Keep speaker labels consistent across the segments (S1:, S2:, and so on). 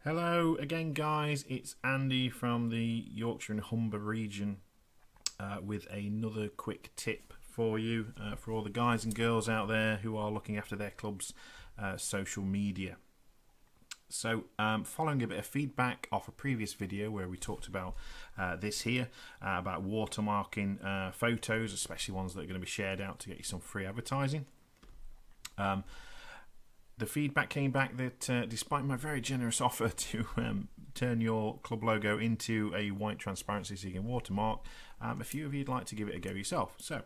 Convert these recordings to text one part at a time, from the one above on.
S1: Hello again, guys. It's Andy from the Yorkshire and Humber region with another quick tip for you for all the guys and girls out there who are looking after their club's social media. So following a bit of feedback off a previous video where we talked about this here, about watermarking photos, especially ones that are going to be shared out to get you some free advertising. The feedback came back that despite my very generous offer to turn your club logo into a white transparency so you can watermark, a few of you'd like to give it a go yourself. So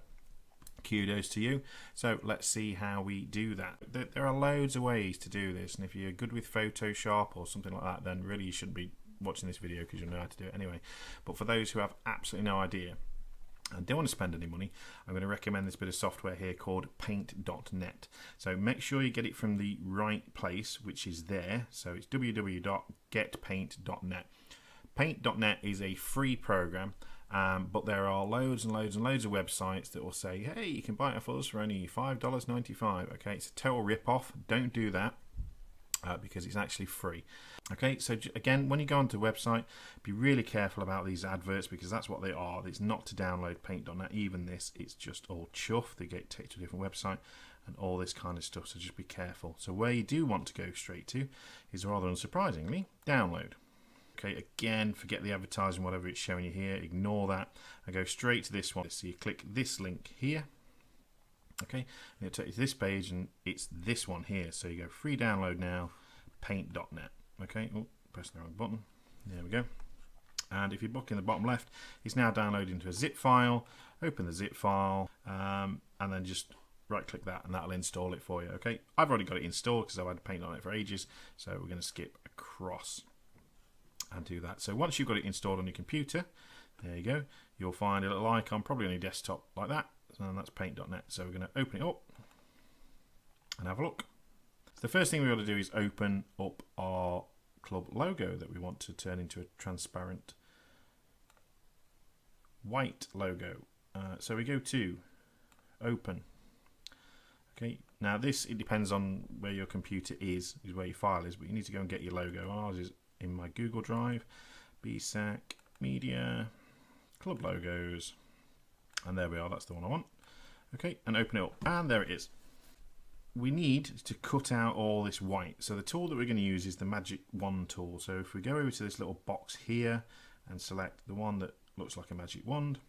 S1: kudos to you. So let's see how we do that. There are loads of ways to do this, and if you're good with Photoshop or something like that, then really you shouldn't be watching this video because you'll know how to do it anyway. But for those who have absolutely no idea and don't want to spend any money, I'm going to recommend this bit of software here called paint.net. So make sure you get it from the right place, which is there. So it's www.getpaint.net. Paint.net is a free program, but there are loads and loads and loads of websites that will say, hey, you can buy it off us for only $5.95. Okay, it's a total rip-off. Don't do that. Because it's actually free. Okay, so again, when you go onto the website, be really careful about these adverts because that's what they are. It's not to download paint.net, even this, it's just all chuff. They get taken to a different website and all this kind of stuff, so just be careful. So where you do want to go straight to is, rather unsurprisingly, download. Okay, again, forget the advertising, whatever it's showing you here, ignore that, and go straight to this one. So you click this link here. Okay, and it'll take you to this page, and it's this one here. So you go free download now, paint.net. Okay, oh, press the wrong button. There we go. And if you look in the bottom left, it's now downloaded into a zip file. Open the zip file, and then just right click that, and that'll install it for you. Okay, I've already got it installed because I've had paint on it for ages. So we're going to skip across and do that. So once you've got it installed on your computer, there you go. You'll find a little icon, probably on your desktop like that. And that's paint.net. So we're going to open it up and have a look. So the first thing we want to do is open up our club logo that we want to turn into a transparent white logo. So we go to open. Okay, now this, it depends on where your computer is where your file is, but you need to go and get your logo. Ours is in my Google Drive, BSAC, media, club logos. And there we are, that's the one I want. Okay, and open it up, and there it is. We need to cut out all this white. So the tool that we're going to use is the Magic Wand tool. So if we go over to this little box here and select the one that looks like a magic wand,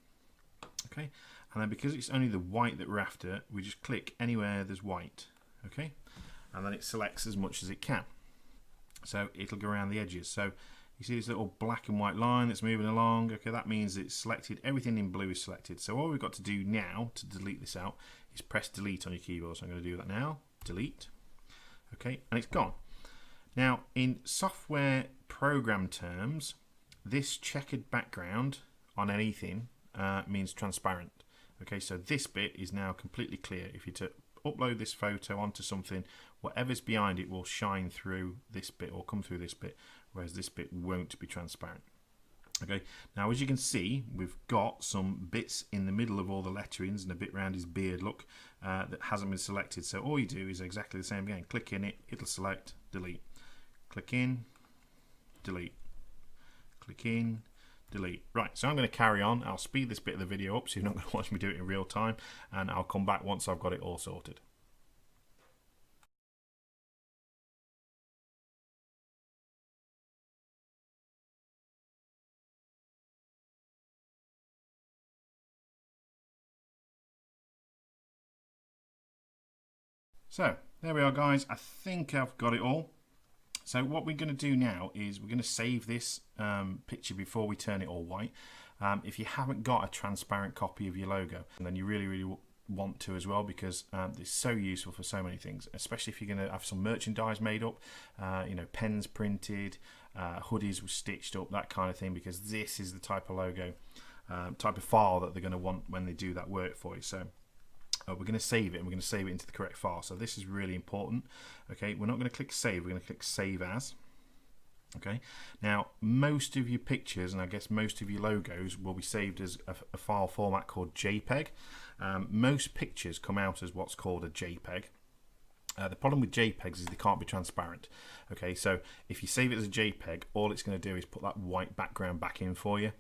S1: okay, and then because it's only the white that we're after, we just click anywhere there's white, okay, and then it selects as much as it can. So it'll go around the edges. So you see this little black and white line that's moving along. Okay, that means it's selected. Everything in blue is selected. So all we've got to do now to delete this out is press delete on your keyboard. So I'm going to do that now. Delete. Okay, and it's gone. Now, in software program terms, this checkered background on anything means transparent. Okay, so this bit is now completely clear. If you upload this photo onto something, whatever's behind it will shine through this bit or come through this bit, whereas this bit won't be transparent. Okay, now as you can see, we've got some bits in the middle of all the letterings and a bit around his beard look that hasn't been selected. So all you do is exactly the same again. Click in it, it'll select, delete. Click in, delete. Click in, delete. Right, so I'm going to carry on. I'll speed this bit of the video up so you're not going to watch me do it in real time, and I'll come back once I've got it all sorted. So there we are, guys. I think I've got it all. So what we're going to do now is we're going to save this picture before we turn it all white. If you haven't got a transparent copy of your logo, and then you really want to as well, because it's so useful for so many things, especially if you're going to have some merchandise made up, you know, pens printed, hoodies stitched up, that kind of thing, because this is the type of logo, type of file that they're going to want when they do that work for you. So we're going to save it, and we're going to save it into the correct file. So this is really important. Okay, we're not going to click save, we're going to click save as. Okay, now most of your pictures, and I guess most of your logos, will be saved as a file format called JPEG. Most pictures come out as what's called a JPEG. The problem with JPEGs is they can't be transparent. Okay, so if you save it as a JPEG, all it's going to do is put that white background back in for you.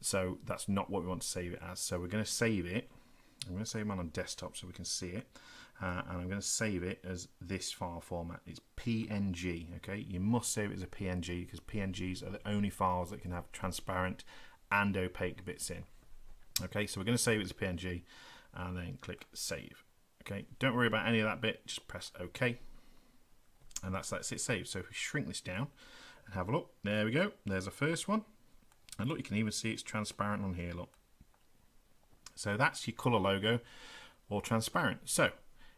S1: So that's not what we want to save it as. So we're going to save it. I'm going to save mine on desktop so we can see it. And I'm going to save it as this file format. It's PNG. Okay, you must save it as a PNG because PNGs are the only files that can have transparent and opaque bits in. Okay, so we're going to save it as a PNG and then click save. Okay, don't worry about any of that bit, just press OK. And that's it saved. So if we shrink this down and have a look, there we go. There's the first one. And look, you can even see it's transparent on here, look. So that's your colour logo, all transparent. So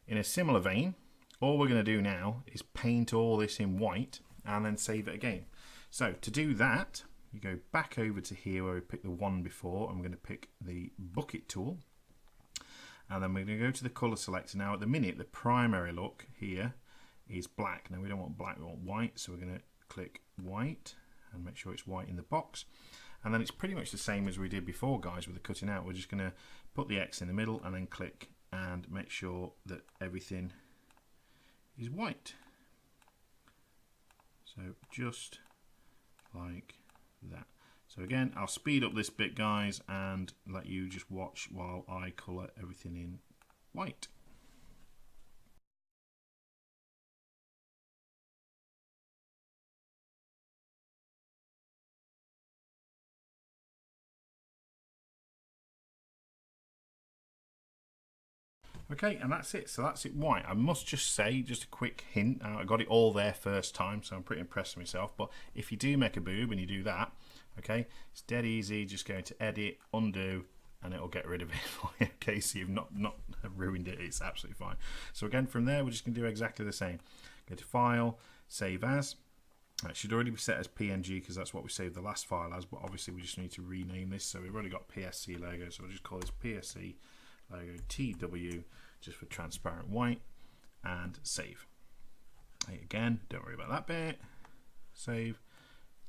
S1: in a similar vein, all we're going to do now is paint all this in white and then save it again. So to do that, you go back over to here where we picked the one before, and we're going to pick the bucket tool. And then we're going to go to the colour selector. Now at the minute, the primary look here is black. Now we don't want black, we want white. So we're going to click white and make sure it's white in the box. And then it's pretty much the same as we did before, guys, with the cutting out. We're just going to put the X in the middle and then click and make sure that everything is white. So just like that. So again, I'll speed up this bit, guys, and let you just watch while I colour everything in white. Okay, and that's it. So that's it white. I must just say, just a quick hint, I got it all there first time, so I'm pretty impressed with myself. But if you do make a boob and you do that, okay, it's dead easy. Just going to edit, undo, and it'll get rid of it for you. Okay, so you've not ruined it. It's absolutely fine. So again, from there, we're just going to do exactly the same. Go to File, Save As. It should already be set as PNG because that's what we saved the last file as, but obviously we just need to rename this. So we've already got PSC logo, so we'll just call this PSC logo TW, just for transparent white, and save. Again, don't worry about that bit. Save,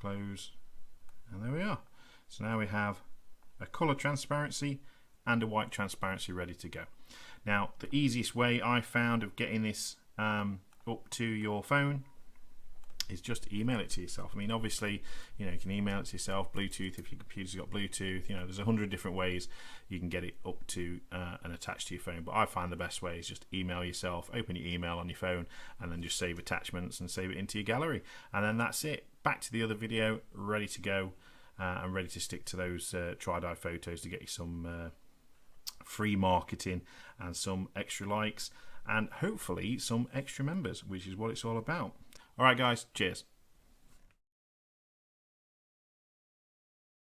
S1: close, and there we are. So now we have a colour transparency and a white transparency ready to go. Now the easiest way I found of getting this up to your phone is just email it to yourself. I mean, obviously, you know, you can email it to yourself, Bluetooth, if your computer's got Bluetooth, you know, there's 100 different ways you can get it up to and attached to your phone. But I find the best way is just email yourself, open your email on your phone, and then just save attachments and save it into your gallery. And then that's it. Back to the other video, ready to go, and ready to stick to those tri-dye photos to get you some free marketing and some extra likes and hopefully some extra members, which is what it's all about. All right, guys, cheers.